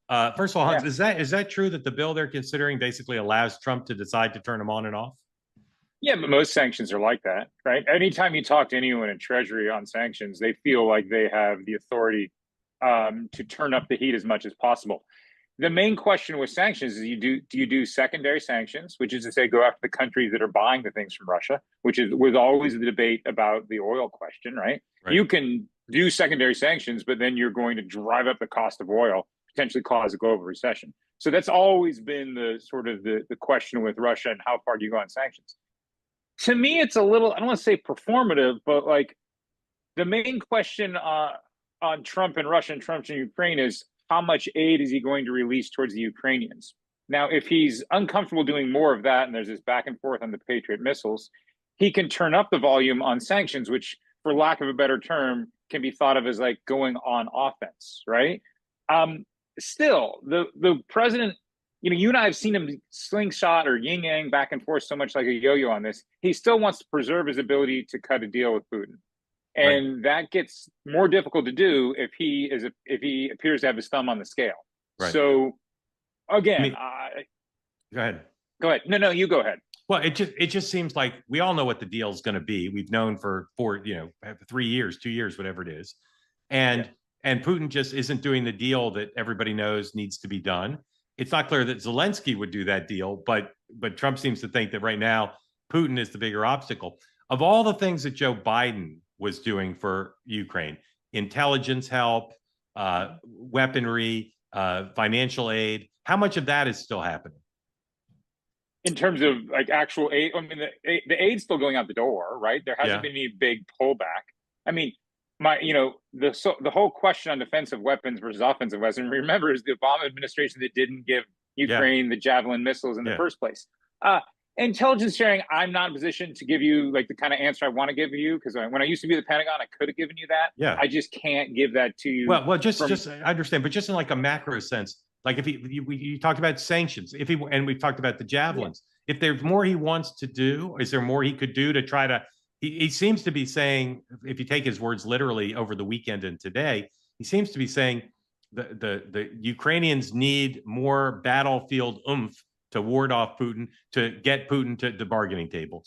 First of all, Hans, Yeah. is that true that the bill they're considering basically allows Trump to decide to turn them on and off? Yeah, but most sanctions are like that, right? Anytime you talk to anyone in Treasury on sanctions, they feel like they have the authority to turn up the heat as much as possible. The main question with sanctions is do you do secondary sanctions, which is to say go after the countries that are buying the things from Russia, which is was always the debate about the oil question, right? Right. You can do secondary sanctions, but then you're going to drive up the cost of oil, potentially cause a global recession. So that's always been the sort of the question with Russia and how far do you go on sanctions. To me, it's a little, I don't want to say performative, but like the main question on Trump and Russia and Trump and Ukraine is how much aid is he going to release towards the Ukrainians? Now, if he's uncomfortable doing more of that, and there's this back and forth on the Patriot missiles, he can turn up the volume on sanctions, which, for lack of a better term, can be thought of as like going on offense, right? Um, Still, the president, you and I have seen him slingshot or yin yang back and forth so much like a yo-yo on this. He still wants to preserve his ability to cut a deal with Putin, Right. and that gets more difficult to do if he appears to have his thumb on the scale. Right. So I again, mean, go ahead. go ahead. No, you go ahead. Well, it just seems like we all know what the deal is going to be. We've known for 3 years, 2 years, whatever it is, Yeah, and and Putin just isn't doing the deal that everybody knows needs to be done. It's not clear that Zelensky would do that deal, but Trump seems to think that right now Putin is the bigger obstacle. Of all the things that Joe Biden was doing for Ukraine, intelligence help, weaponry, financial aid, how much of that is still happening? in terms of like actual aid, I mean the aid's still going out the door, right? There hasn't Yeah, been any big pullback. I mean, the whole question on defensive weapons versus offensive weapons. Remember, is the Obama administration that didn't give yeah, Ukraine the Javelin missiles in the yeah. first place. Uh, Intelligence sharing, I'm not in a position to give you like the kind of answer I want to give you because when I used to be the Pentagon, I could have given you that. Yeah. I just can't give that to you Well, just from. just I understand, but just in like a macro sense, like if you talked about sanctions, if he and we've talked about the Yeah, javelins. If there's more he wants to do, is there more he could do to try to? He seems to be saying, if you take his words literally over the weekend and today, he seems to be saying the Ukrainians need more battlefield oomph to ward off Putin, to get Putin to the bargaining table.